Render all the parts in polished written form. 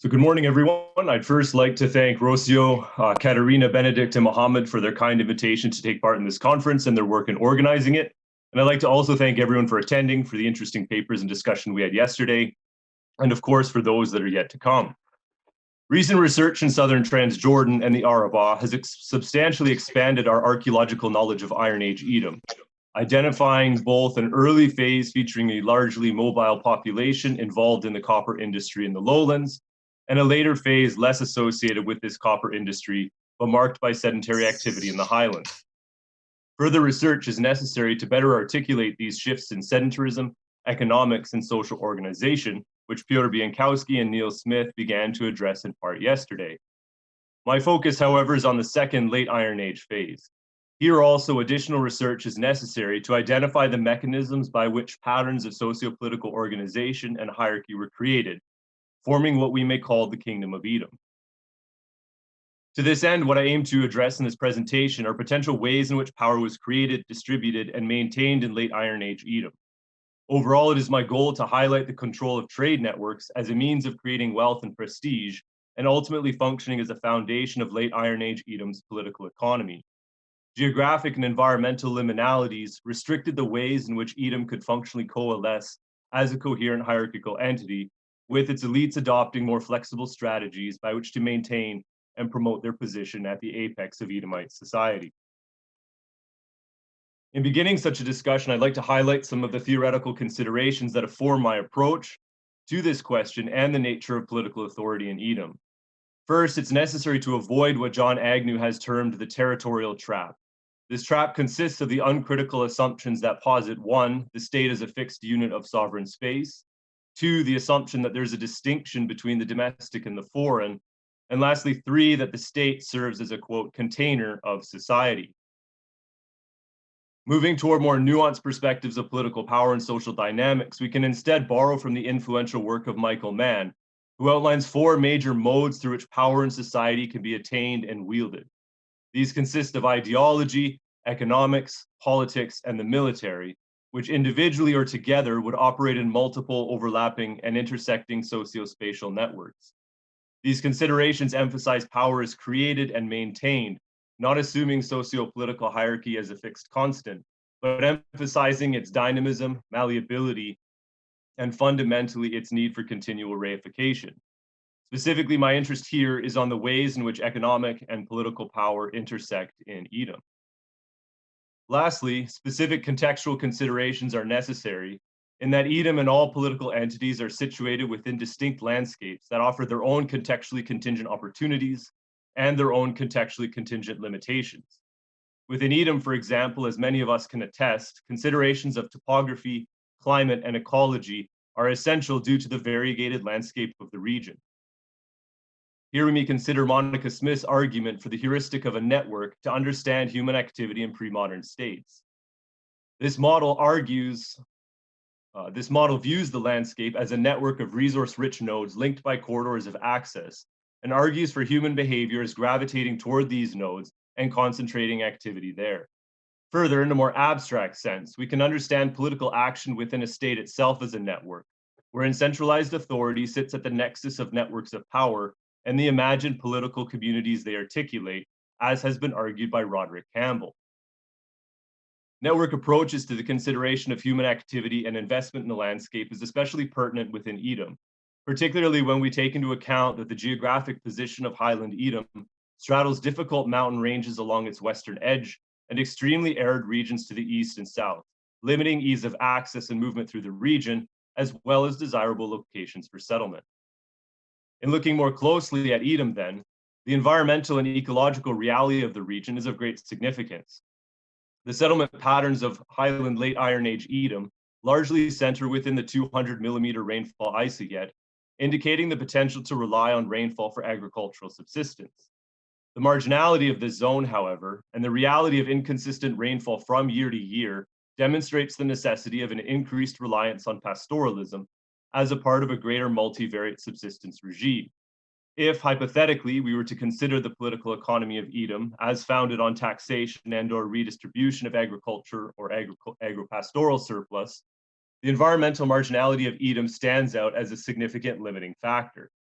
So good morning, everyone. I'd first like to thank Rocio, Katerina, Benedict, and Mohammed for their kind invitation to take part in this conference and their work in organizing it. And I'd like to also thank everyone for attending, for the interesting papers and discussion we had yesterday, and of course, for those that are yet to come. Recent research in southern Transjordan and the Arabah has substantially expanded our archaeological knowledge of Iron Age Edom, identifying both an early phase featuring a largely mobile population involved in the copper industry in the lowlands, and a later phase less associated with this copper industry, but marked by sedentary activity in the highlands. Further research is necessary to better articulate these shifts in sedentarism, economics, and social organization, which Piotr Bienkowski and Neil Smith began to address in part yesterday. My focus, however, is on the second late Iron Age phase. Here also additional research is necessary to identify the mechanisms by which patterns of socio-political organization and hierarchy were created, forming what we may call the Kingdom of Edom. To this end, what I aim to address in this presentation are potential ways in which power was created, distributed, and maintained in late Iron Age Edom. Overall, it is my goal to highlight the control of trade networks as a means of creating wealth and prestige, and ultimately functioning as a foundation of late Iron Age Edom's political economy. Geographic and environmental liminalities restricted the ways in which Edom could functionally coalesce as a coherent hierarchical entity, with its elites adopting more flexible strategies by which to maintain and promote their position at the apex of Edomite society. In beginning such a discussion, I'd like to highlight some of the theoretical considerations that inform my approach to this question and the nature of political authority in Edom. First, it's necessary to avoid what John Agnew has termed the territorial trap. This trap consists of the uncritical assumptions that posit one, the state as a fixed unit of sovereign space, two, the assumption that there's a distinction between the domestic and the foreign, and lastly, three, that the state serves as a, quote, container of society. Moving toward more nuanced perspectives of political power and social dynamics, we can instead borrow from the influential work of Michael Mann, who outlines four major modes through which power in society can be attained and wielded. These consist of ideology, economics, politics, and the military, which individually or together would operate in multiple overlapping and intersecting socio-spatial networks. These considerations emphasize power is created and maintained, not assuming socio-political hierarchy as a fixed constant, but emphasizing its dynamism, malleability, and fundamentally its need for continual reification. Specifically, my interest here is on the ways in which economic and political power intersect in Edom. Lastly, specific contextual considerations are necessary in that Edom and all political entities are situated within distinct landscapes that offer their own contextually contingent opportunities and their own contextually contingent limitations. Within Edom, for example, as many of us can attest, considerations of topography, climate, and ecology are essential due to the variegated landscape of the region. Here we may consider Monica Smith's argument for the heuristic of a network to understand human activity in pre-modern states. This model views the landscape as a network of resource-rich nodes linked by corridors of access, and argues for human behavior as gravitating toward these nodes and concentrating activity there. Further, in a more abstract sense, we can understand political action within a state itself as a network, wherein centralized authority sits at the nexus of networks of power and the imagined political communities they articulate, as has been argued by Roderick Campbell. Network approaches to the consideration of human activity and investment in the landscape is especially pertinent within Edom, particularly when we take into account that the geographic position of highland Edom straddles difficult mountain ranges along its western edge and extremely arid regions to the east and south, limiting ease of access and movement through the region, as well as desirable locations for settlement. In looking more closely at Edom, then, the environmental and ecological reality of the region is of great significance. The settlement patterns of highland late Iron Age Edom largely center within the 200 millimeter rainfall isoget, indicating the potential to rely on rainfall for agricultural subsistence. The marginality of this zone, however, and the reality of inconsistent rainfall from year to year demonstrates the necessity of an increased reliance on pastoralism as a part of a greater multivariate subsistence regime. If, hypothetically, we were to consider the political economy of Edom as founded on taxation and/or redistribution of agriculture or agropastoral surplus, the environmental marginality of Edom stands out as a significant limiting factor.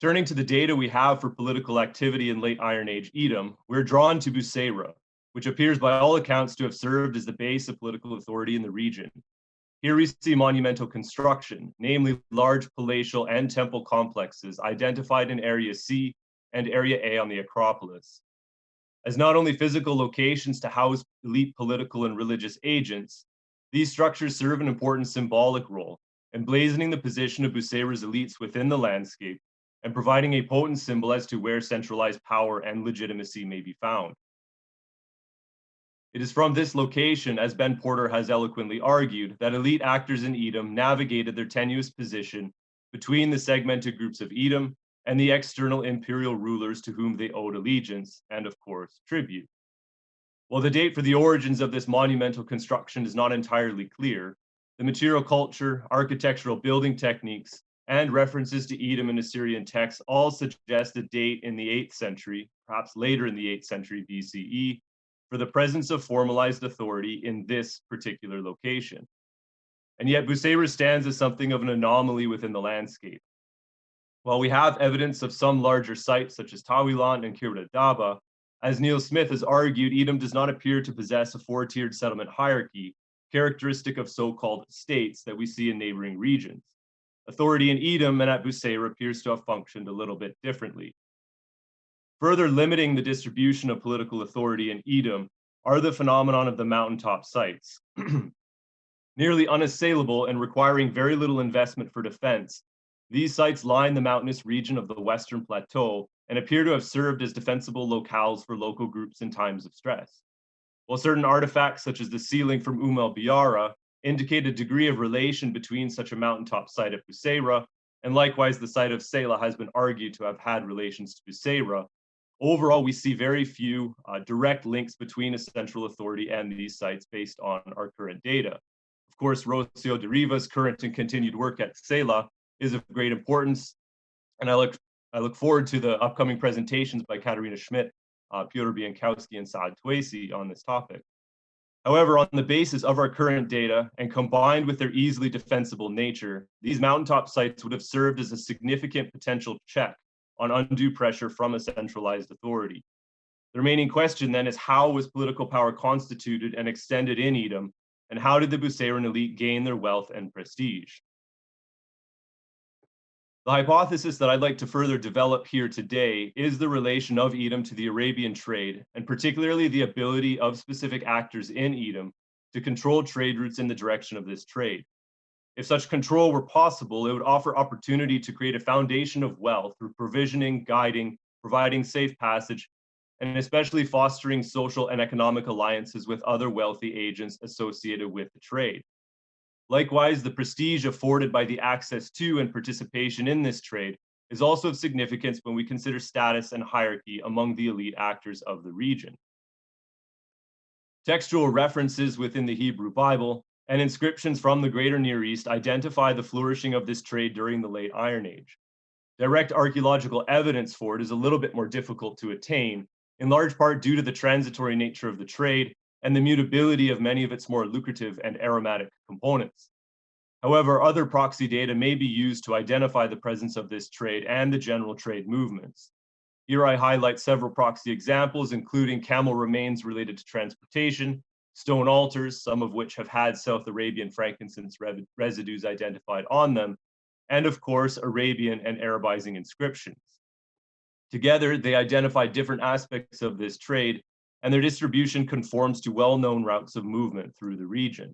Turning to the data we have for political activity in late Iron Age Edom, we're drawn to Busehra, which appears by all accounts to have served as the base of political authority in the region. Here we see monumental construction, namely large palatial and temple complexes identified in Area C and Area A on the Acropolis. As not only physical locations to house elite political and religious agents, these structures serve an important symbolic role, emblazoning the position of Busehra's elites within the landscape and providing a potent symbol as to where centralized power and legitimacy may be found. It is from this location, as Ben Porter has eloquently argued, that elite actors in Edom navigated their tenuous position between the segmented groups of Edom and the external imperial rulers to whom they owed allegiance and, of course, tribute. While the date for the origins of this monumental construction is not entirely clear, the material culture, architectural building techniques, and references to Edom in Assyrian texts all suggest a date in the 8th century, perhaps later in the 8th century BCE, for the presence of formalized authority in this particular location. And yet Busehra stands as something of an anomaly within the landscape. While we have evidence of some larger sites such as Tawilan and Kiryat Daba, as Neil Smith has argued, Edom does not appear to possess a four-tiered settlement hierarchy, characteristic of so-called states that we see in neighboring regions. Authority in Edom and at Busehra appears to have functioned a little bit differently. Further limiting the distribution of political authority in Edom are the phenomenon of the mountaintop sites. Nearly unassailable and requiring very little investment for defense, these sites line the mountainous region of the Western Plateau and appear to have served as defensible locales for local groups in times of stress. While certain artifacts, such as the ceiling from El Biara, indicate a degree of relation between such a mountaintop site at Busehra, and likewise the site of Selah has been argued to have had relations to Busehra, overall, we see very few direct links between a central authority and these sites based on our current data. Of course, Rocio de Riva's current and continued work at Selah is of great importance, and I look forward to the upcoming presentations by Katarina Schmidt, Piotr Biankowski, and Saad Twaisi on this topic. However, on the basis of our current data and combined with their easily defensible nature, these mountaintop sites would have served as a significant potential check on undue pressure from a centralized authority. The remaining question then is, how was political power constituted and extended in Edom, and how did the Busehran elite gain their wealth and prestige? The hypothesis that I'd like to further develop here today is the relation of Edom to the Arabian trade, and particularly the ability of specific actors in Edom to control trade routes in the direction of this trade. If such control were possible, it would offer opportunity to create a foundation of wealth through provisioning, guiding, providing safe passage, and especially fostering social and economic alliances with other wealthy agents associated with the trade. Likewise, the prestige afforded by the access to and participation in this trade is also of significance when we consider status and hierarchy among the elite actors of the region. Textual references within the Hebrew Bible and inscriptions from the Greater Near East identify the flourishing of this trade during the late Iron Age. Direct archaeological evidence for it is a little bit more difficult to attain, in large part due to the transitory nature of the trade and the mutability of many of its more lucrative and aromatic components. However, other proxy data may be used to identify the presence of this trade and the general trade movements. Here I highlight several proxy examples, including camel remains related to transportation, stone altars, some of which have had South Arabian frankincense residues identified on them, and of course, Arabian and Arabizing inscriptions. Together, they identify different aspects of this trade, and their distribution conforms to well-known routes of movement through the region.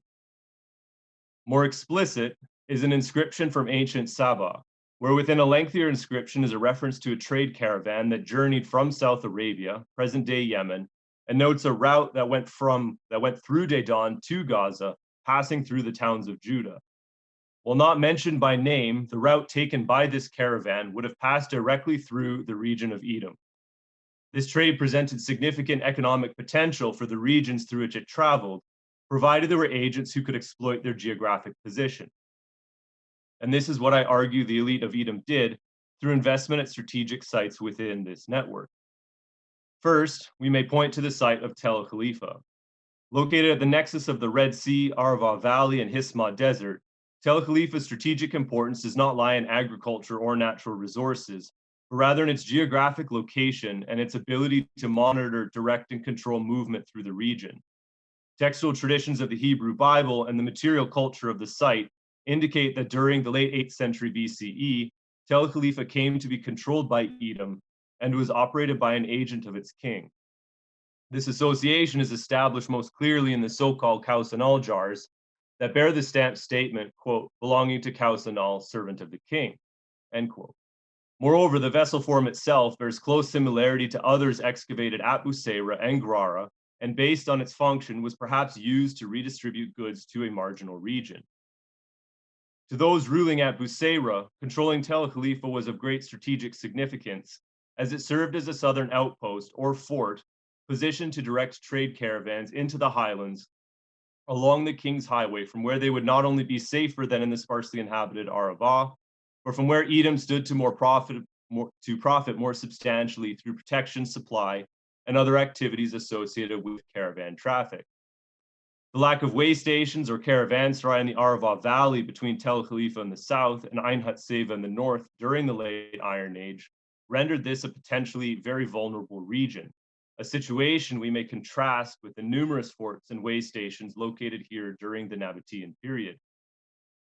More explicit is an inscription from ancient Saba, where within a lengthier inscription is a reference to a trade caravan that journeyed from South Arabia, present-day Yemen, and notes a route that went through Dedan to Gaza, passing through the towns of Judah. While not mentioned by name, the route taken by this caravan would have passed directly through the region of Edom. This trade presented significant economic potential for the regions through which it traveled, provided there were agents who could exploit their geographic position. And this is what I argue the elite of Edom did through investment at strategic sites within this network. First, we may point to the site of Tel Khalifa. Located at the nexus of the Red Sea, Arava Valley, and Hisma Desert, Tel Khalifa's strategic importance does not lie in agriculture or natural resources, but rather in its geographic location and its ability to monitor, direct, and control movement through the region. Textual traditions of the Hebrew Bible and the material culture of the site indicate that during the late 8th century BCE, Tel Khalifa came to be controlled by Edom and was operated by an agent of its king. This association is established most clearly in the so-called Kausanal jars that bear the stamped statement, quote, belonging to Kausanal, servant of the king, end quote. Moreover, the vessel form itself bears close similarity to others excavated at Bushehr and Ghrareh, and based on its function was perhaps used to redistribute goods to a marginal region. To those ruling at Bushehr, controlling Tel Khalifa was of great strategic significance, as it served as a southern outpost or fort positioned to direct trade caravans into the highlands along the King's Highway, from where they would not only be safer than in the sparsely inhabited Arava, but from where Edom stood to profit more substantially through protection, supply, and other activities associated with caravan traffic. The lack of way stations or caravanserai in the Arava Valley between Tel Khalifa in the south and Ain Hatseva in the north during the late Iron Age rendered this a potentially very vulnerable region, a situation we may contrast with the numerous forts and way stations located here during the Nabatean period.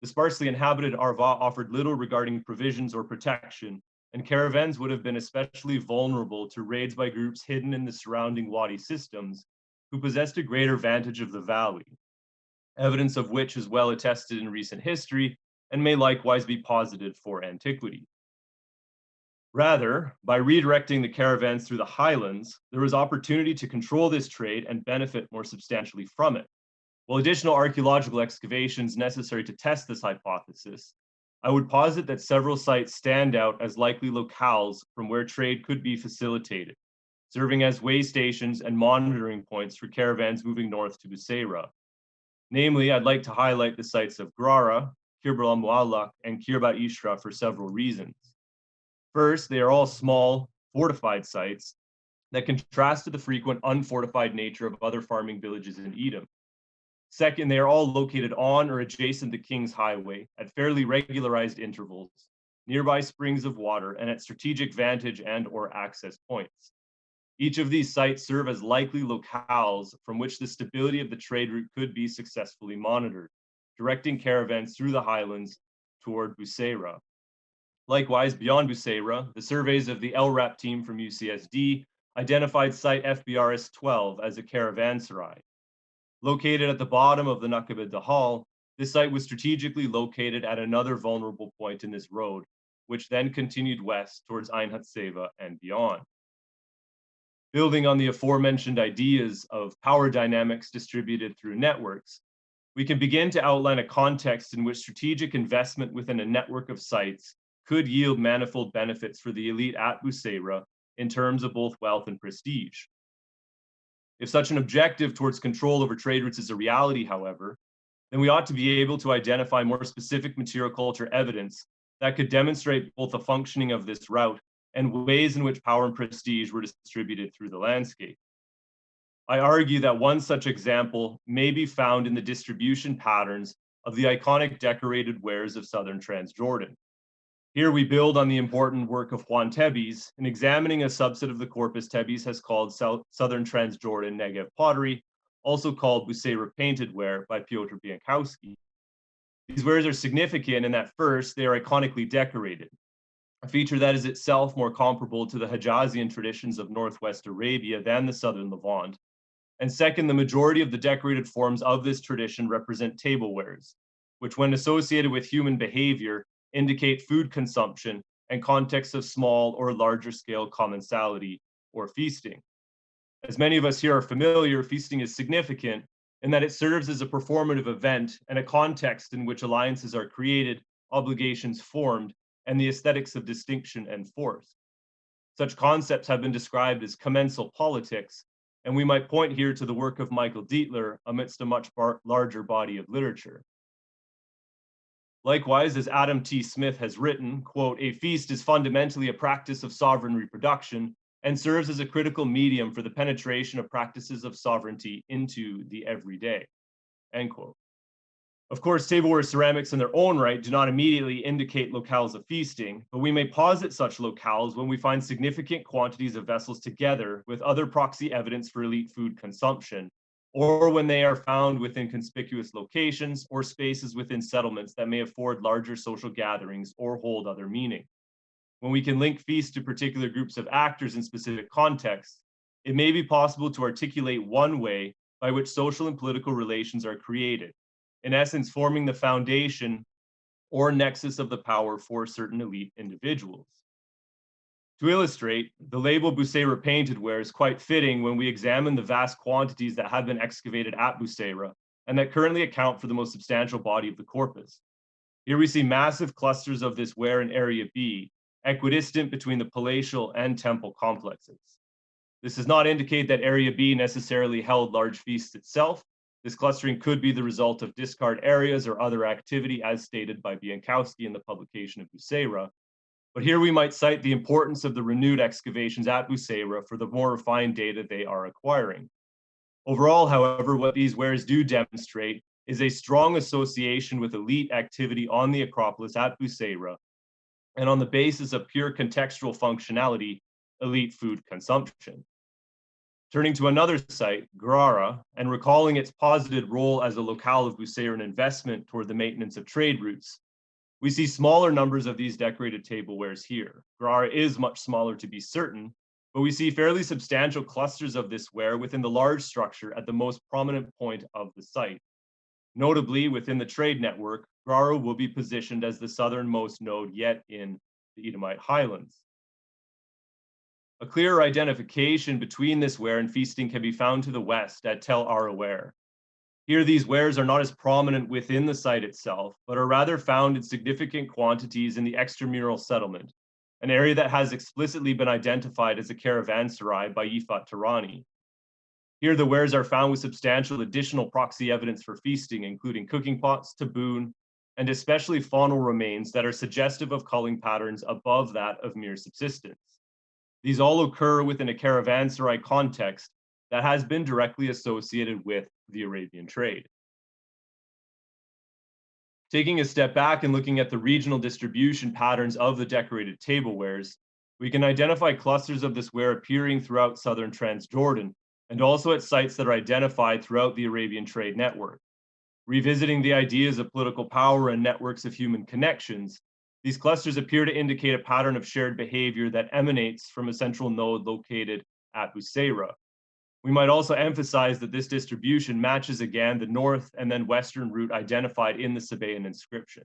The sparsely inhabited Arava offered little regarding provisions or protection, and caravans would have been especially vulnerable to raids by groups hidden in the surrounding wadi systems who possessed a greater vantage of the valley, evidence of which is well attested in recent history and may likewise be posited for antiquity. Rather, by redirecting the caravans through the highlands, there was opportunity to control this trade and benefit more substantially from it. While additional archaeological excavations necessary to test this hypothesis, I would posit that several sites stand out as likely locales from where trade could be facilitated, serving as way stations and monitoring points for caravans moving north to Bushehr. Namely, I'd like to highlight the sites of Ghrareh, Khirbet al-Muallaq, and Khirbet Ishra for several reasons. First, they are all small, fortified sites that contrast to the frequent unfortified nature of other farming villages in Edom. Second, they are all located on or adjacent to King's Highway at fairly regularized intervals, nearby springs of water, and at strategic vantage and or access points. Each of these sites serve as likely locales from which the stability of the trade route could be successfully monitored, directing caravans through the highlands toward Bushehr. Likewise, beyond Bushehr, the surveys of the LRAP team from UCSD identified site FBRS 12 as a caravanserai. Located at the bottom of the Naqab Dahal, this site was strategically located at another vulnerable point in this road, which then continued west towards Ain Hatseva and beyond. Building on the aforementioned ideas of power dynamics distributed through networks, we can begin to outline a context in which strategic investment within a network of sites could yield manifold benefits for the elite at Bushehr in terms of both wealth and prestige. If such an objective towards control over trade routes is a reality, however, then we ought to be able to identify more specific material culture evidence that could demonstrate both the functioning of this route and ways in which power and prestige were distributed through the landscape. I argue that one such example may be found in the distribution patterns of the iconic decorated wares of southern Transjordan. Here we build on the important work of Juan Tebes in examining a subset of the corpus Tebes has called Southern Transjordan Negev pottery, also called Bushehr painted ware by Piotr Biankowski. These wares are significant in that first, they are iconically decorated, a feature that is itself more comparable to the Hijazian traditions of Northwest Arabia than the Southern Levant. And second, the majority of the decorated forms of this tradition represent tablewares, which when associated with human behavior indicate food consumption and contexts of small or larger scale commensality or feasting. As many of us here are familiar, feasting is significant in that it serves as a performative event and a context in which alliances are created, obligations formed, and the aesthetics of distinction enforced. Such concepts have been described as commensal politics, and we might point here to the work of Michael Dietler amidst a much larger body of literature. Likewise, as Adam T. Smith has written, quote, a feast is fundamentally a practice of sovereign reproduction and serves as a critical medium for the penetration of practices of sovereignty into the everyday, end quote. Of course, tableware ceramics in their own right do not immediately indicate locales of feasting, but we may posit such locales when we find significant quantities of vessels together with other proxy evidence for elite food consumption, or when they are found within conspicuous locations or spaces within settlements that may afford larger social gatherings or hold other meaning. When we can link feasts to particular groups of actors in specific contexts, it may be possible to articulate one way by which social and political relations are created, in essence, forming the foundation or nexus of the power for certain elite individuals. To illustrate, the label Buceira painted ware is quite fitting when we examine the vast quantities that have been excavated at Buceira and that currently account for the most substantial body of the corpus. Here we see massive clusters of this ware in Area B, equidistant between the palatial and temple complexes. This does not indicate that Area B necessarily held large feasts itself. This clustering could be the result of discard areas or other activity, as stated by Biankowski in the publication of Buceira. But here we might cite the importance of the renewed excavations at Buceira for the more refined data they are acquiring. Overall, however, what these wares do demonstrate is a strong association with elite activity on the Acropolis at Buceira, and on the basis of pure contextual functionality, elite food consumption. Turning to another site, Ghrareh, and recalling its posited role as a locale of Buseiran investment toward the maintenance of trade routes, we see smaller numbers of these decorated tablewares here. Ghrareh is much smaller to be certain, but we see fairly substantial clusters of this ware within the large structure at the most prominent point of the site. Notably, within the trade network, Ghrareh will be positioned as the southernmost node yet in the Edomite highlands. A clearer identification between this ware and feasting can be found to the west at Tel Araware. Here, these wares are not as prominent within the site itself, but are rather found in significant quantities in the extramural settlement, an area that has explicitly been identified as a caravanserai by Yifat Tarani. Here, the wares are found with substantial additional proxy evidence for feasting, including cooking pots, taboon, and especially faunal remains that are suggestive of culling patterns above that of mere subsistence. These all occur within a caravanserai context that has been directly associated with the Arabian trade. Taking a step back and looking at the regional distribution patterns of the decorated tablewares, we can identify clusters of this ware appearing throughout southern Transjordan, and also at sites that are identified throughout the Arabian trade network. Revisiting the ideas of political power and networks of human connections, these clusters appear to indicate a pattern of shared behavior that emanates from a central node located at Buceira. We might also emphasize that this distribution matches again the north and then western route identified in the Sabaean inscription.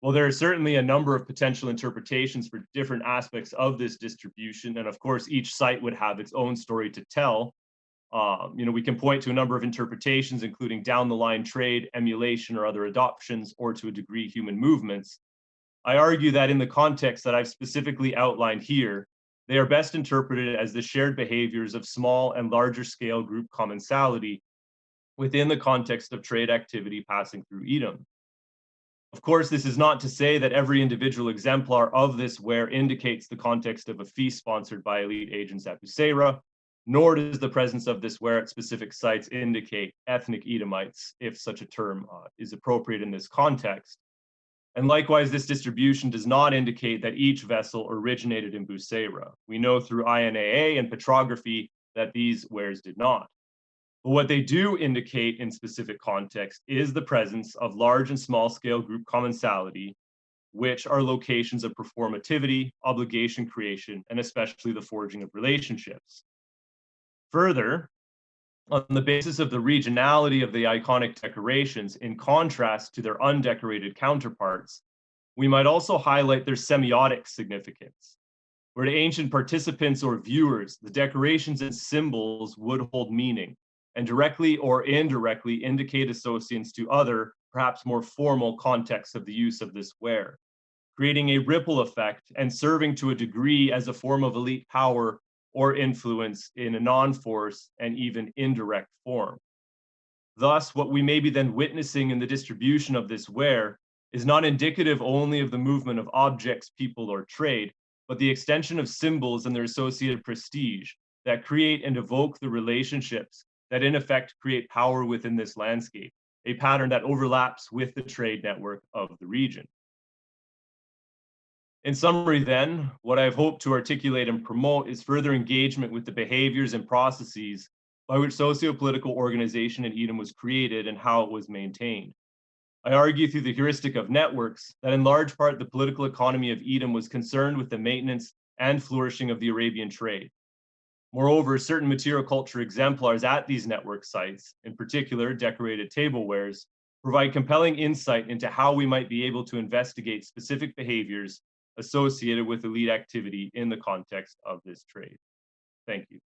While there are certainly a number of potential interpretations for different aspects of this distribution, and of course each site would have its own story to tell, we can point to a number of interpretations, including down the line trade, emulation, or other adoptions, or to a degree human movements. I argue that in the context that I've specifically outlined here, they are best interpreted as the shared behaviors of small and larger scale group commensality within the context of trade activity passing through Edom. Of course, this is not to say that every individual exemplar of this ware indicates the context of a feast sponsored by elite agents at Buceira, nor does the presence of this ware at specific sites indicate ethnic Edomites, if such a term is appropriate in this context. And likewise, this distribution does not indicate that each vessel originated in Buceira. We know through INAA and petrography that these wares did not. But what they do indicate in specific context is the presence of large and small scale group commensality, which are locations of performativity, obligation creation, and especially the forging of relationships. Further, on the basis of the regionality of the iconic decorations, in contrast to their undecorated counterparts, we might also highlight their semiotic significance. Where to ancient participants or viewers, the decorations and symbols would hold meaning, and directly or indirectly indicate associations to other, perhaps more formal contexts of the use of this ware, creating a ripple effect and serving to a degree as a form of elite power or influence in a non-force and even indirect form. Thus, what we may be then witnessing in the distribution of this ware is not indicative only of the movement of objects, people, or trade, but the extension of symbols and their associated prestige that create and evoke the relationships that in effect create power within this landscape, a pattern that overlaps with the trade network of the region. In summary, then, what I've hoped to articulate and promote is further engagement with the behaviors and processes by which socio-political organization in Edom was created and how it was maintained. I argue through the heuristic of networks that in large part the political economy of Edom was concerned with the maintenance and flourishing of the Arabian trade. Moreover, certain material culture exemplars at these network sites, in particular decorated tablewares, provide compelling insight into how we might be able to investigate specific behaviors associated with elite activity in the context of this trade. Thank you.